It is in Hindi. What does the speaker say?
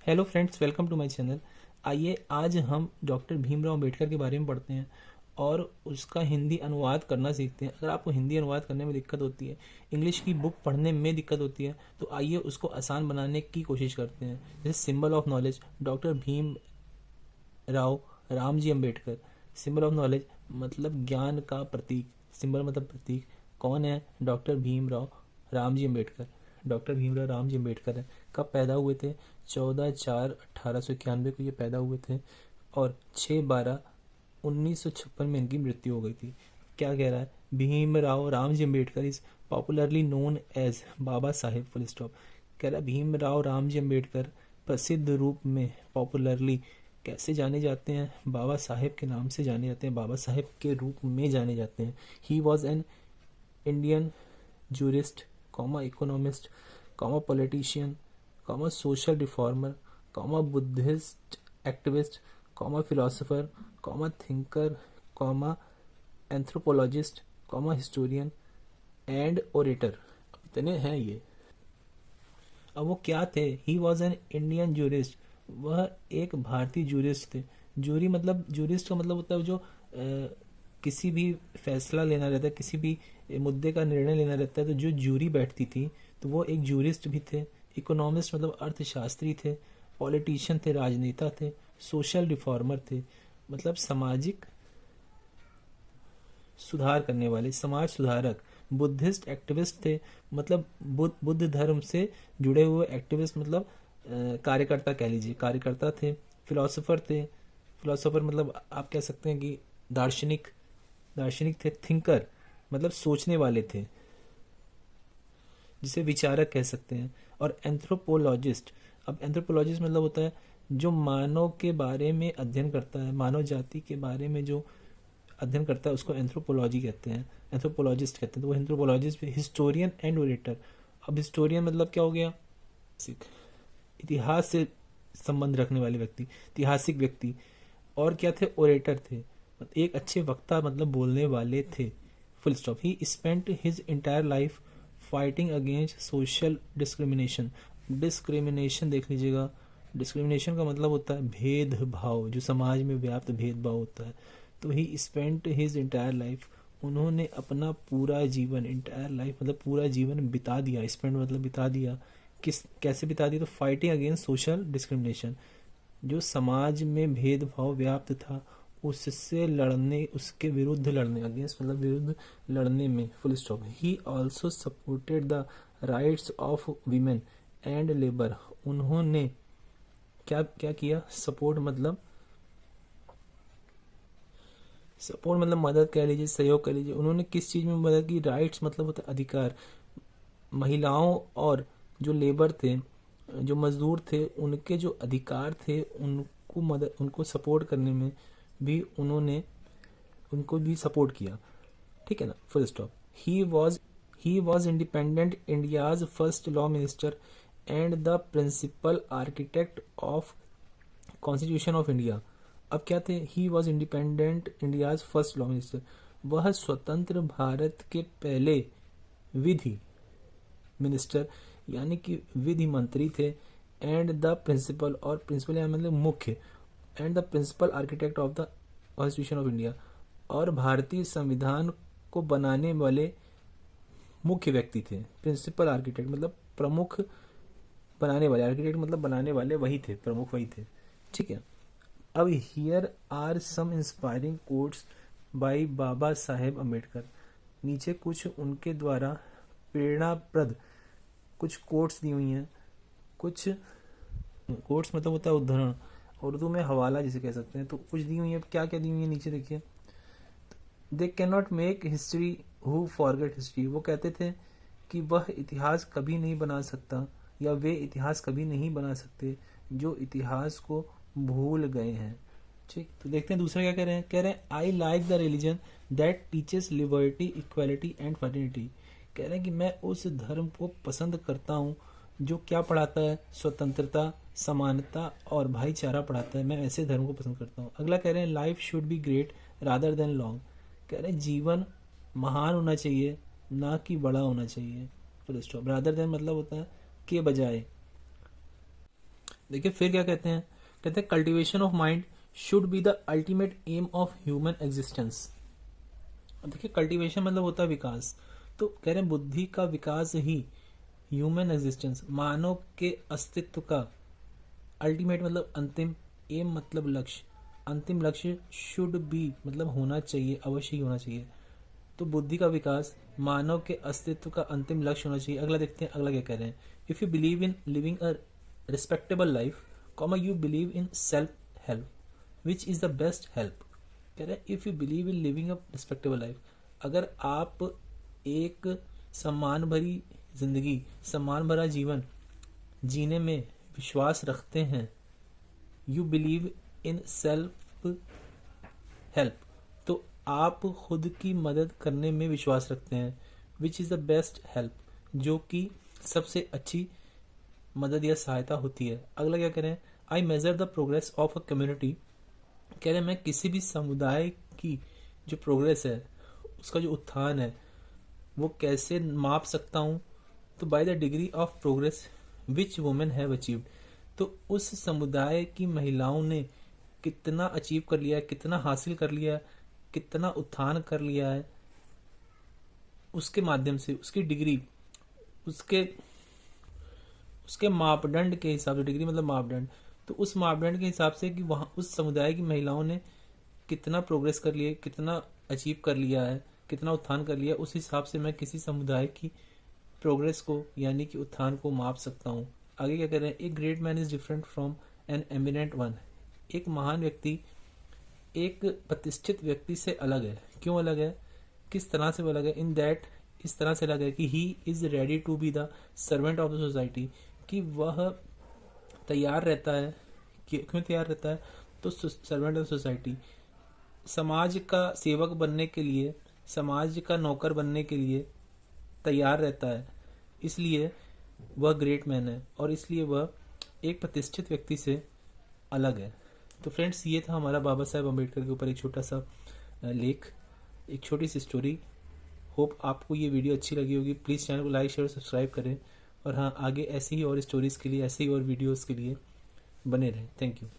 Hello friends, welcome to my channel. आइए आज हम डॉक्टर भीमराव अंबेडकर के बारे में पढ़ते हैं और उसका हिंदी अनुवाद करना सीखते हैं। अगर आपको हिंदी अनुवाद करने में दिक्कत होती है, इंग्लिश की बुक पढ़ने में दिक्कत होती है, तो आइए उसको आसान बनाने की कोशिश करते हैं। जैसे symbol of knowledge, doctor Bhim Rao Ramji Ambedkar. Symbol of knowledge मतलब ज्ञान का प्रतीक, सिंबल मतलब प्रतीक। कौन है? डॉक्टर भीमराव रामजी अंबेडकर। डॉक्टर भीमराव रामजी अंबेडकर है। कब पैदा हुए थे? 14/4/1891 को ये पैदा हुए थे और 6/12/1956 में इनकी मृत्यु हो गई थी। क्या कह रहा है? Bhimrao Ramji Ambedkar is popularly known as Baba Saheb, full stop. कह रहा है भीमराव रामजी अंबेडकर प्रसिद्ध रूप में पॉपुलरली कैसे जाने जाते हैं? बाबा साहेब के नाम से जाने जाते हैं, बाबा साहेब के रूप में जाने जाते हैं। He was an Indian jurist, comma economist, comma politician, comma social reformer, comma Buddhist activist, comma philosopher, comma thinker, comma anthropologist, comma historian and orator. इतने हैं ये। अब वो क्या थे? He was an Indian jurist, वह एक भारतीय जूरिस्ट थे। जूरी मतलब, जूरिस्ट का मतलब होता है जो किसी भी फैसला लेना रहता है, किसी भी मुद्दे का निर्णय लेना रहता है, तो जो जूरी बैठती थी तो वो एक जूरिस्ट भी थे। इकोनॉमिस्ट मतलब अर्थशास्त्री थे। पॉलिटिशियन थे, राजनेता थे। सोशल रिफॉर्मर थे मतलब सामाजिक सुधार करने वाले, समाज सुधारक। बुद्धिस्ट एक्टिविस्ट थे मतलब बुद्ध धर्म से जुड़े हुए एक्टिविस्ट मतलब कार्यकर्ता कह लीजिए, कार्यकर्ता थे। फिलोसोफर थे, फिलोसोफर मतलब आप कह सकते हैं कि दार्शनिक, दार्शनिक थे। थिंकर मतलब सोचने वाले थे, जिसे विचारक कह सकते हैं। और एंथ्रोपोलॉजिस्ट, अब एंथ्रोपोलॉजिस्ट मतलब होता है जो मानव के बारे में अध्ययन करता है, मानव जाति के बारे में जो अध्ययन करता है उसको एंथ्रोपोलॉजी कहते हैं, एंथ्रोपोलॉजिस्ट कहते हैं। तो वो एंथ्रोपोलॉजिस्ट। हिस्टोरियन एंड ओरेटर, अब हिस्टोरियन मतलब क्या हो गया? इतिहास से संबंध रखने वाले व्यक्ति, ऐतिहासिक व्यक्ति। और क्या थे? ओरेटर थे, एक अच्छे वक्ता मतलब बोलने वाले थे, फुल स्टॉप। ही spent his entire life fighting against social discrimination. Discrimination देख लीजिएगा, डिस्क्रिमिनेशन का मतलब होता है भेदभाव, जो समाज में व्याप्त भेदभाव होता है। तो ही स्पेंट हिज इंटायर लाइफ, उन्होंने अपना पूरा जीवन, इंटायर लाइफ मतलब पूरा जीवन बिता दिया। स्पेंड मतलब बिता दिया। किस कैसे बिता दिया? तो फाइटिंग अगेंस्ट सोशल डिस्क्रिमिनेशन, जो समाज में भेदभाव व्याप्त था उससे लड़ने, उसके विरुद्ध लड़ने, अगेंस्ट मतलब विरुद्ध लड़ने में, full stop. He also supported the rights of women and labour. उन्होंने क्या क्या किया? सपोर्ट मतलब, सपोर्ट मतलब मदद कह लीजिए, सहयोग कर लीजिए। उन्होंने किस चीज में मदद की? राइट्स मतलब होता है अधिकार। महिलाओं और जो लेबर थे, जो मजदूर थे, उनके जो अधिकार थे उनको मदद, उनको सपोर्ट करने में भी उन्होंने उनको भी सपोर्ट किया। ठीक है ना, full stop. He was independent India's first law minister and the principal architect of constitution of India. अब क्या थे? He was independent India's first law minister, वह स्वतंत्र भारत के पहले विधि मिनिस्टर यानी कि विधि मंत्री थे। एंड द प्रिंसिपल, और प्रिंसिपल यानी मतलब मुख्य, and the principal architect of the constitution of India, और भारतीय संविधान को बनाने वाले मुख्य व्यक्ति थे। प्रिंसिपल आर्किटेक्ट मतलब प्रमुख बनाने वाले, आर्किटेक्ट मतलब बनाने वाले वही थे, प्रमुख वही थे। ठीक है। अब here are some inspiring quotes by Baba Saheb Ambedkar. नीचे कुछ उनके द्वारा प्रेरणाप्रद कुछ कोट्स दी हुई हैं। कुछ कोट्स मतलब होता है उद्धरण, उर्दू में हवाला जिसे कह सकते हैं। तो कुछ दी हुई है, क्या क्या दी हुई है नीचे देखिए। They can not make history who forget history. वो कहते थे कि वह इतिहास कभी नहीं बना सकता, या वे इतिहास कभी नहीं बना सकते जो इतिहास को भूल गए हैं। ठीक, तो देखते हैं दूसरा क्या कह रहे हैं। कह रहे हैं I like the religion that teaches liberty, equality and fertility. कह रहे हैं कि मैं उस धर्म को पसंद करता हूँ जो क्या पढ़ाता है? स्वतंत्रता, समानता और भाईचारा पढ़ाता है। मैं ऐसे धर्म को पसंद करता हूँ। अगला कह रहे हैं life should be great rather than long. कह रहे हैं जीवन महान होना चाहिए, ना कि बड़ा होना चाहिए, फुल स्टॉप। रादर देन मतलब होता है के बजाय, देखिए फिर क्या कहते हैं, कहते हैं cultivation of mind should be the ultimate aim of human existence. देखिए कल्टीवेशन मतलब होता है विकास, तो कह रहे हैं बुद्धि का विकास ही ह्यूमन एग्जिस्टेंस, मानव के अस्तित्व का अल्टीमेट मतलब अंतिम, एम मतलब लक्ष्य, अंतिम लक्ष्य शुड बी मतलब होना चाहिए, अवश्य ही होना चाहिए। तो बुद्धि का विकास मानव के अस्तित्व का अंतिम लक्ष्य होना चाहिए। अगला देखते हैं, अगला क्या कह रहे हैं, if you believe in living a respectable life, comma you believe in self help which is the best help. कह रहे हैं if you believe in living a respectable life, अगर आप एक सम्मान भरी जिंदगी, सम्मान भरा जीवन जीने में विश्वास रखते हैं, you believe in self help, तो आप खुद की मदद करने में विश्वास रखते हैं, which is the best help, जो कि सबसे अच्छी मदद या सहायता होती है। अगला क्या करें, I measure the progress of a community, कह रहे हैं मैं किसी भी समुदाय की जो प्रोग्रेस है, उसका जो उत्थान है, वो कैसे माप सकता हूँ, तो by the degree of progress which women have achieved, तो उस समुदाय की महिलाओं ने कितना अचीव कर लिया है, कितना हासिल कर लिया है, कितना उत्थान कर लिया है, उसके माध्यम से, उसकी डिग्री, उसके उसके मापदंड के हिसाब से, डिग्री मतलब मापदंड, तो उस मापदंड के हिसाब से कि वहाँ उस समुदाय की महिलाओं ने कितना प्रोग्रेस कर लिया, कितना अचीव कर लिया है, कितना उत्थान कर लिया, उस हिसाब से मैं किसी समुदाय की प्रोग्रेस को यानी कि उत्थान को माप सकता हूँ। आगे क्या कर रहे हैं, एक great man is different from an eminent one, एक महान व्यक्ति एक प्रतिष्ठित व्यक्ति से अलग है। क्यों अलग है, किस तरह से वो अलग है, इन दैट, इस तरह से अलग है कि he is ready to be the servant of the society, कि वह तैयार रहता है, क्यों तैयार रहता है, तो सर्वेंट ऑफ सोसाइटी, समाज का सेवक बनने के लिए, समाज का नौकर बनने के लिए तैयार रहता है, इसलिए वह ग्रेट मैन है और इसलिए वह एक प्रतिष्ठित व्यक्ति से अलग है। तो फ्रेंड्स ये था हमारा बाबा साहेब अम्बेडकर के ऊपर एक छोटा सा लेख, एक छोटी सी स्टोरी। होप आपको ये वीडियो अच्छी लगी होगी। प्लीज़ चैनल को लाइक शेयर सब्सक्राइब करें और हाँ, आगे ऐसी ही और स्टोरीज़ के लिए, ऐसे ही और वीडियोज़ के लिए बने रहें। Thank you.